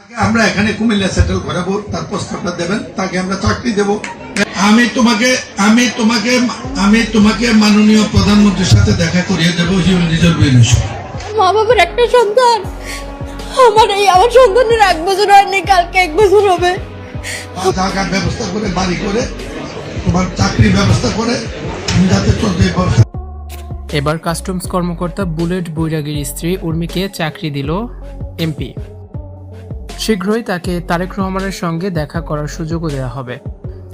আমরা এখানে কুমিল্লা সেটেল করাবো, তার প্রস্তাবটা দেবেন, তাকে আমরা চাকরি দেব। আমি তোমাকে মাননীয় প্রধানমন্ত্রীর সাথে দেখা করিয়ে দেবো। মা বাবার একটা সন্তান, আমার সন্তানের 1 বছর হয়নি, কালকে 1 বছর হবে। জায়গার ব্যবস্থা করে, বাড়ি করে, তোমার চাকরির ব্যবস্থা করে আমি যাতে চলতে ব্যবস্থা। এবার কাস্টমস কর্মকর্তা বুলেট বৈরাগীর স্ত্রী উর্মিকে চাকরি দিল এমপি। শীঘ্রই তাকে তারেক রহমানের সঙ্গে দেখা করার সুযোগও দেওয়া হবে।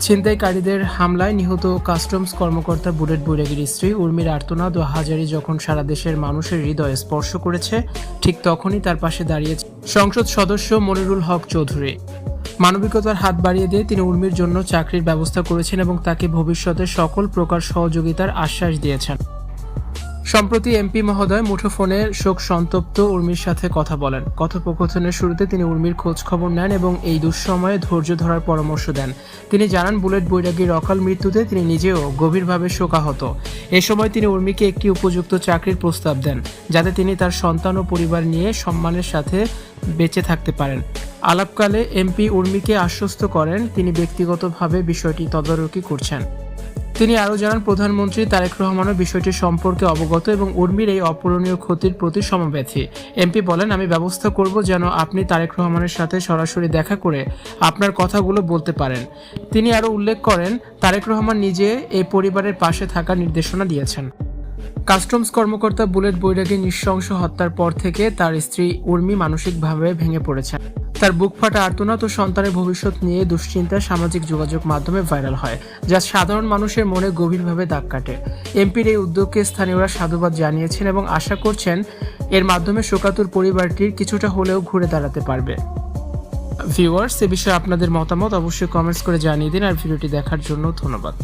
ছিনতাইকারীদের হামলায় নিহত কাস্টমস কর্মকর্তা বুলেট বৈরাগীর স্ত্রী উর্মির আর্তনাদ ও হাজারি যখন সারা দেশের মানুষের হৃদয়ে স্পর্শ করেছে, ঠিক তখনই তার পাশে দাঁড়িয়েছে সংসদ সদস্য মনিরুল হক চৌধুরী। মানবিকতার হাত বাড়িয়ে দিয়ে তিনি উর্মির জন্য চাকরির ব্যবস্থা করেছেন এবং তাকে ভবিষ্যতে সকল প্রকার সহযোগিতার আশ্বাস দিয়েছেন। সম্প্রতি এমপি মহোদয় মুঠোফোনে শোক সন্তপ্ত উর্মির সাথে কথা বলেন। কথোপকথনের শুরুতে তিনি উর্মির খোঁজ খবর নেন এবং এই দুঃসময়ে ধৈর্য ধরার পরামর্শ দেন। তিনি জানান, বুলেট বৈরাগীর অকাল মৃত্যুতে তিনি নিজেও গভীরভাবে শোকাহত। এ সময় তিনি উর্মিকে একটি উপযুক্ত চাকরির প্রস্তাব দেন, যাতে তিনি তার সন্তান ও পরিবার নিয়ে সম্মানের সাথে বেঁচে থাকতে পারেন। আলাপকালে এমপি উর্মিকে আশ্বস্ত করেন তিনি ব্যক্তিগতভাবে বিষয়টি তদারকি করছেন। তিনি আরও জানান, প্রধানমন্ত্রী তারেক রহমানও বিষয়টি সম্পর্কে অবগত এবং উর্মির এই অপূরণীয় ক্ষতির প্রতি সমব্যথী। এমপি বলেন, আমি ব্যবস্থা করব যেন আপনি তারেক রহমানের সাথে সরাসরি দেখা করে আপনার কথাগুলো বলতে পারেন। তিনি আরও উল্লেখ করেন, তারেক রহমান নিজে এই পরিবারের পাশে থাকার নির্দেশনা দিয়েছেন। কাস্টমস কর্মকর্তা বুলেট বৈরাগী নৃশংস হত্যার পর থেকে তার স্ত্রী উর্মি মানসিকভাবে ভেঙে পড়েছেন। তার বুক ফাটা আর্তনাদ ও সন্তানের ভবিষ্যৎ নিয়ে দুশ্চিন্তা সামাজিক যোগাযোগ মাধ্যমে ভাইরাল হয়, যা সাধারণ মানুষের মনে গভীরভাবে দাগ কাটে। এমপির এই উদ্যোগকে স্থানীয়রা সাধুবাদ জানিয়েছেন এবং আশা করছেন এর মাধ্যমে শোকাতুর পরিবারটির কিছুটা হলেও ঘুরে দাঁড়াতে পারবে। ভিউয়ার্স, এ বিষয়ে আপনাদের মতামত অবশ্যই কমেন্টস করে জানিয়ে দিন, আর ভিডিওটি দেখার জন্য ধন্যবাদ।